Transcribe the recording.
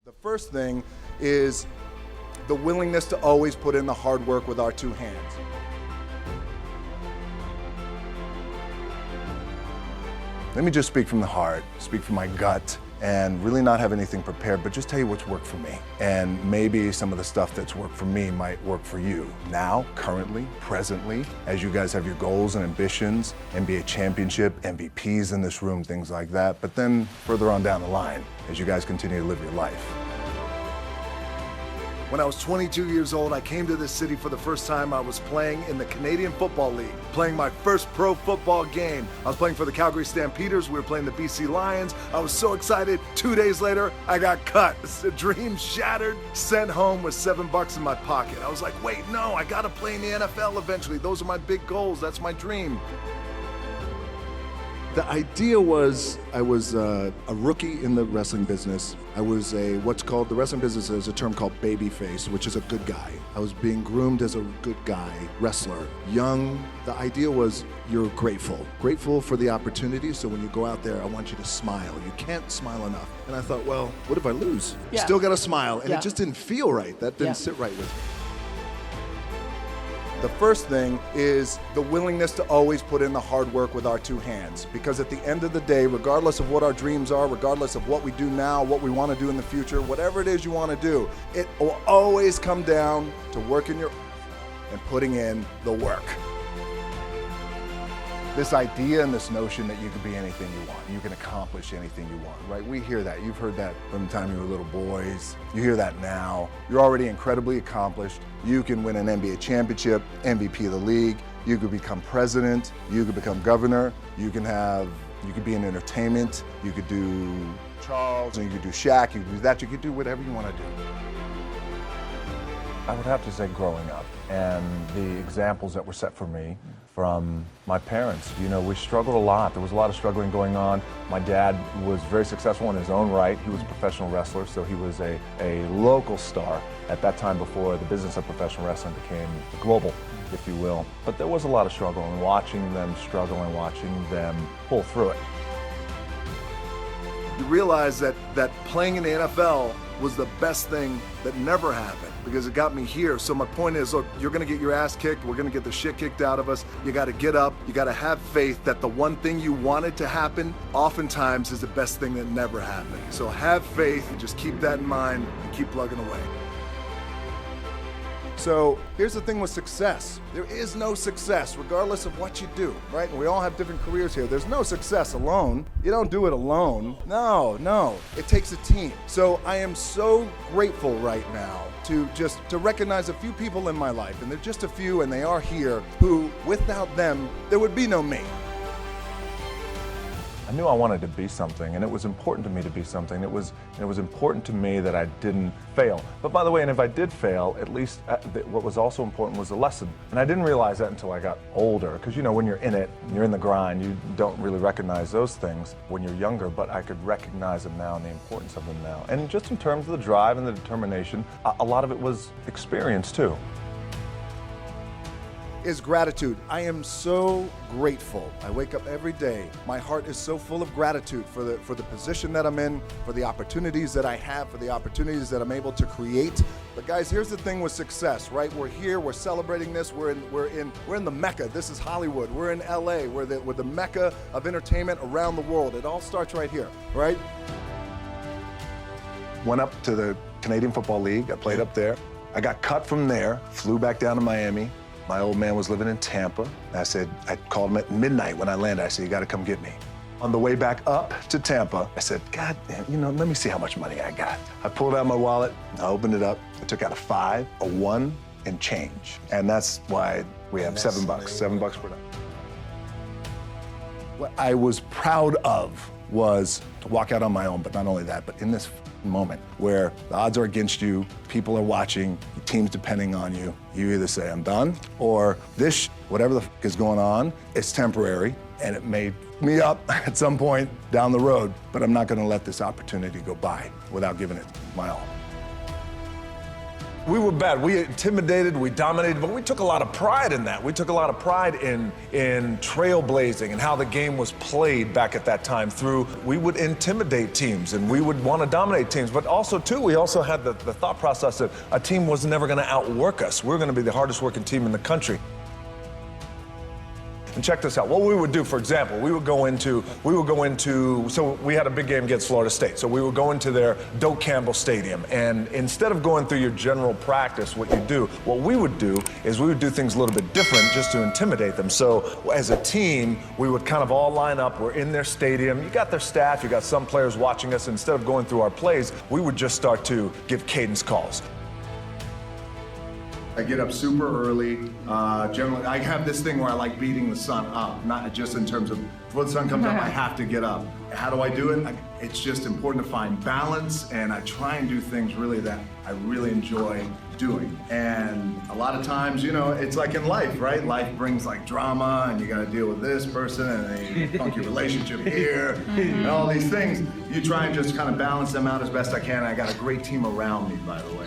The first thing is the willingness to always put in the hard work with our two hands. Let me just speak from the heart, speak from my gut, and really not have anything prepared, but just tell you what's worked for me. And maybe some of the stuff that's worked for me might work for you. Now, currently, presently, as you guys have your goals and ambitions, NBA championship, MVPs in this room, things like that, but then further on down the line, as you guys continue to live your life. When I was 22 years old, I came to this city for the first time. I was playing in the Canadian Football League, playing my first pro football game. I was playing for the Calgary Stampeders. We were playing the BC Lions. I was so excited. 2 days later, I got cut. The dream shattered, sent home with $7 in my pocket. I was like, wait, no, I gotta play in the NFL eventually. Those are my big goals. That's my dream. The idea was I was a rookie in the wrestling business. I was what's called, the wrestling business is a term called babyface, which is a good guy. I was being groomed as a good guy wrestler. Young, the idea was you're grateful. Grateful for the opportunity, so when you go out there, I want you to smile. You can't smile enough. And I thought, well, what if I lose? Yeah. Still gotta smile, and Yeah. it just didn't feel right. That didn't Yeah. sit right with me. The first thing is the willingness to always put in the hard work with our two hands. Because at the end of the day, regardless of what our dreams are, regardless of what we do now, what we want to do in the future, whatever it is you want to do, it will always come down to working your and putting in the work. This idea and this notion that you can be anything you want, you can accomplish anything you want, right? We hear that. You've heard that from the time you were little boys. You hear that now. You're already incredibly accomplished. You can win an NBA championship, MVP of the league. You could become president. You could become governor. You could be in entertainment. You could do Charles, and you could do Shaq. You could do that. You could do whatever you want to do. I would have to say growing up and the examples that were set for me from my parents. You know, we struggled a lot. There was a lot of struggling going on. My dad was very successful in his own right. He was a professional wrestler, so he was a local star at that time before the business of professional wrestling became global, if you will. But there was a lot of struggle, and watching them struggle and watching them pull through it. You realize that playing in the NFL was the best thing that never happened because it got me here. So my point is, look, you're gonna get your ass kicked. We're gonna get the shit kicked out of us. You gotta get up. You gotta have faith that the one thing you wanted to happen oftentimes is the best thing that never happened. So have faith and just keep that in mind and keep plugging away. So here's the thing with success. There is no success regardless of what you do, right? And we all have different careers here. There's no success alone. You don't do it alone. No. It takes a team. So I am so grateful right now to recognize a few people in my life, and they're just a few, and they are here, who without them, there would be no me. I knew I wanted to be something, and it was important to me to be something. It was important to me that I didn't fail. But by the way, and if I did fail, at least what was also important was the lesson. And I didn't realize that until I got older, because you know, when you're in it, you're in the grind, you don't really recognize those things when you're younger, but I could recognize them now and the importance of them now. And just in terms of the drive and the determination, a lot of it was experience too. Is gratitude. I am so grateful. I wake up every day. My heart is so full of gratitude for the position that I'm in, for the opportunities that I have, for the opportunities that I'm able to create. But guys, here's the thing with success, right? We're here, we're celebrating this, we're in the Mecca. This is Hollywood. We're in LA. We're the Mecca of entertainment around the world. It all starts right here, right? Went up to the Canadian Football League. I played up there. I got cut from there, flew back down to Miami. My old man was living in Tampa. I called him at midnight when I landed. I said, you gotta come get me. On the way back up to Tampa, I said, God damn, let me see how much money I got. I pulled out my wallet, I opened it up, I took out a 5, a 1, and change. And that's why we have $7, $7 per night. What I was proud of was to walk out on my own, but not only that, but in this moment where the odds are against you, people are watching, your team's depending on you, you either say, I'm done, or this, whatever the is going on, it's temporary, and it may me up at some point down the road, but I'm not gonna let this opportunity go by without giving it my all. We were bad. We intimidated, we dominated, but we took a lot of pride in that. We took a lot of pride in trailblazing and how the game was played back at that time we would intimidate teams and we would want to dominate teams. But also, too, we also had the thought process that a team was never going to outwork us. We were going to be the hardest working team in the country. And check this out. What we would do, for example, so we had a big game against Florida State. So we would go into their Doak Campbell Stadium. And instead of going through your general practice, what we would do is we would do things a little bit different just to intimidate them. So as a team, we would kind of all line up. We're in their stadium. You got their staff. You got some players watching us. Instead of going through our plays, we would just start to give cadence calls. I get up super early. Generally, I have this thing where I like beating the sun up, not just in terms of before the sun comes up, I have to get up. How do I do it? It's just important to find balance, and I try and do things really that I really enjoy doing. And a lot of times, you know, it's like in life, right? Life brings like drama, and you got to deal with this person, and a funky relationship here, and all these things. You try and just kind of balance them out as best I can. I got a great team around me, by the way.